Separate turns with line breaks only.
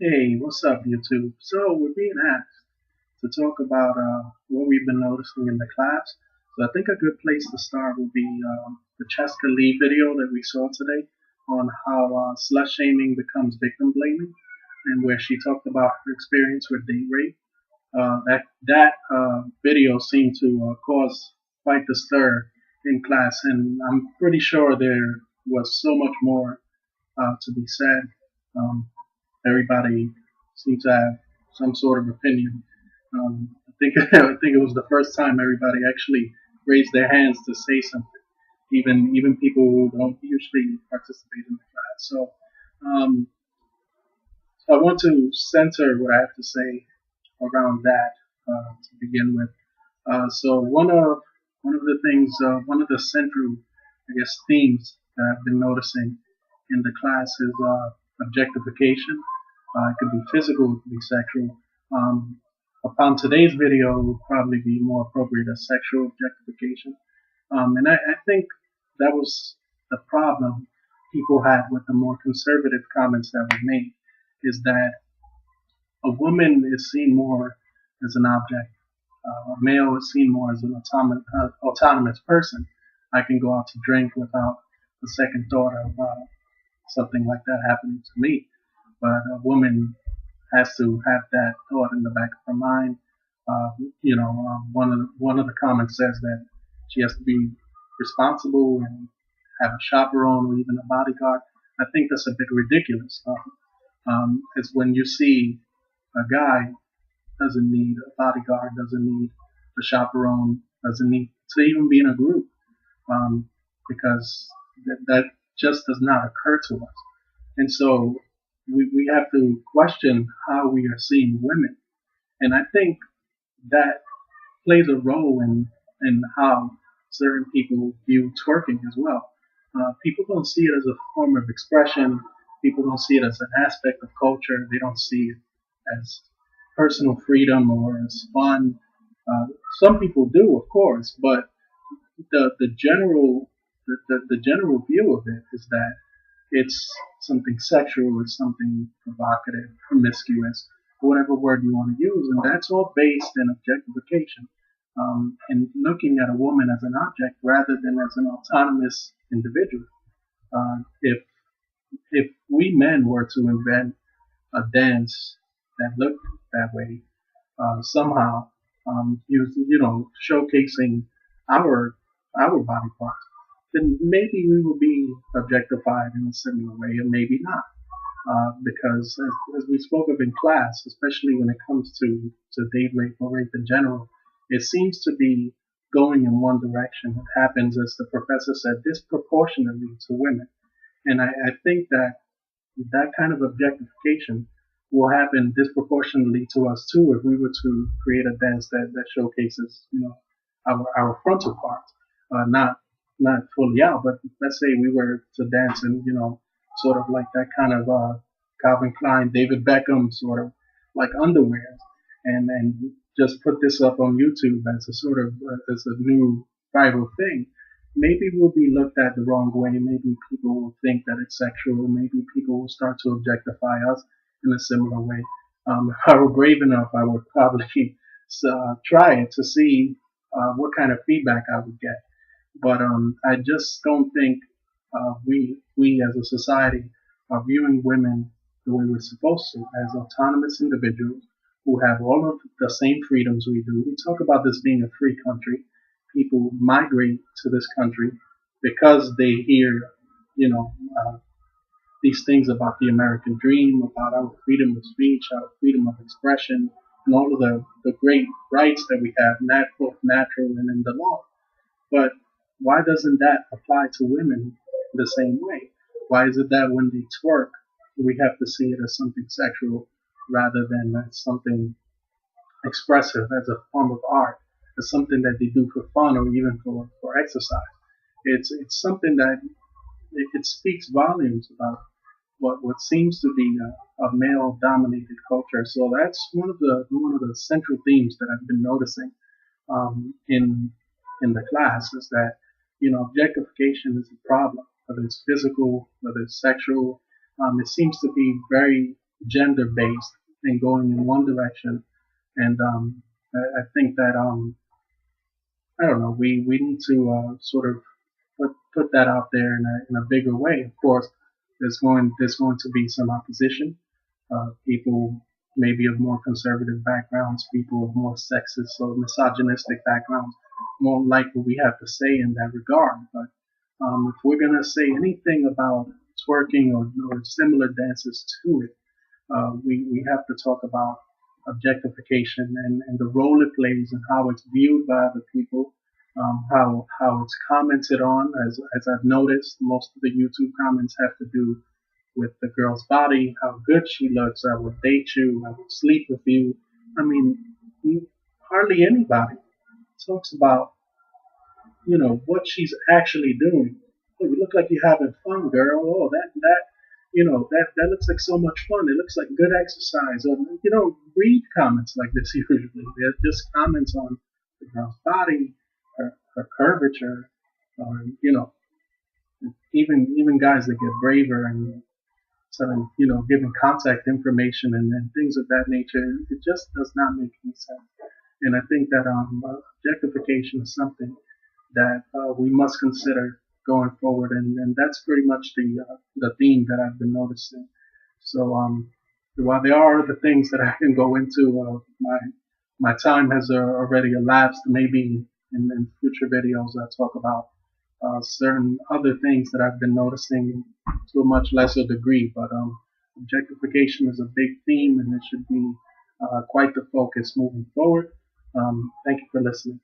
Hey, what's up, YouTube? So, we're being asked to talk about what we've been noticing in the class. So, I think a good place to start would be the Cheska Lee video that we saw today on how slut shaming becomes victim blaming, and where she talked about her experience with date rape. That video seemed to cause quite the stir in class, and I'm pretty sure there was so much more to be said. Um, Everybody seemed to have some sort of opinion. I think I think it was the first time everybody actually raised their hands to say something, even people who don't usually participate in the class. Um, so I want to center what I have to say around that to begin with. So one of the things, one of the central, I guess, themes that I've been noticing in the class is objectification. It could be physical, it could be sexual. Upon today's video, it would probably be more appropriate as sexual objectification. And I think that was the problem people had with the more conservative comments that were made, is that a woman is seen more as an object. A male is seen more as an autonomous person. I can go out to drink without a second thought of something like that happening to me. But a woman has to have that thought in the back of her mind. One of the comments says that she has to be responsible and have a chaperone or even a bodyguard. I think that's a bit ridiculous. It's when you see a guy doesn't need a bodyguard, doesn't need a chaperone, doesn't need to even be in a group, because that just does not occur to us. And so we have to question how we are seeing women. And I think that plays a role in how certain people view twerking as well. People don't see it as a form of expression. People don't see it as an aspect of culture. They don't see it as personal freedom or as fun. Uh, some people do, of course, but the general view of it is that it's something sexual, it's something provocative, promiscuous, whatever word you want to use, and that's all based in objectification, and looking at a woman as an object rather than as an autonomous individual. If we men were to invent a dance that looked that way, somehow, showcasing our our body parts, then maybe we will be objectified in a similar way, and maybe not. Because as we spoke of in class, especially when it comes to date rape or rape in general, it seems to be going in one direction. It happens, as the professor said, disproportionately to women. And I think that that kind of objectification will happen disproportionately to us too if we were to create a dance that showcases, our frontal parts, not fully out, but let's say we were to dance in, sort of like that kind of Calvin Klein, David Beckham sort of like underwear, and just put this up on YouTube as a sort of as a new viral thing. Maybe we'll be looked at the wrong way. Maybe people will think that it's sexual. Maybe people will start to objectify us in a similar way. If I were brave enough, I would probably try it to see what kind of feedback I would get. But I just don't think we as a society are viewing women the way we're supposed to, as autonomous individuals who have all of the same freedoms we do. We talk about this being a free country. People migrate to this country because they hear, you know, uh, these things about the American dream, about our freedom of speech, our freedom of expression, and all of the great rights that we have, both natural and in the law. But why doesn't that apply to women the same way? Why is it that when they twerk, we have to see it as something sexual rather than as something expressive, as a form of art, as something that they do for fun or even for exercise? It's something that it speaks volumes about what seems to be a male dominated culture. So that's one of the central themes that I've been noticing in the class, is that objectification is a problem, whether it's physical, whether it's sexual. It seems to be very gender based and going in one direction. And I think that I don't know. We need to sort of put that out there in a bigger way. Of course, there's going to be some opposition. People maybe of more conservative backgrounds, people of more sexist or misogynistic backgrounds won't like what we have to say in that regard. But if we're gonna say anything about twerking or similar dances to it, we have to talk about objectification and the role it plays and how it's viewed by other people, how it's commented on. As I've noticed, most of the YouTube comments have to do with the girl's body, how good she looks, I would date you, I would sleep with you. I mean, hardly anybody talks about, what she's actually doing. Oh, you look like you're having fun, girl. Oh, that looks like so much fun. It looks like good exercise. Or, read comments like this usually. They're just comments on the girl's body, her curvature, or, even guys that get braver and giving contact information and things of that nature. It just does not make any sense. And I think that objectification is something that we must consider going forward, and that's pretty much the theme that I've been noticing. So while there are other things that I can go into, my time has already elapsed. Maybe in future videos I'll talk about certain other things that I've been noticing to a much lesser degree. But objectification is a big theme, and it should be quite the focus moving forward. Thank you for listening.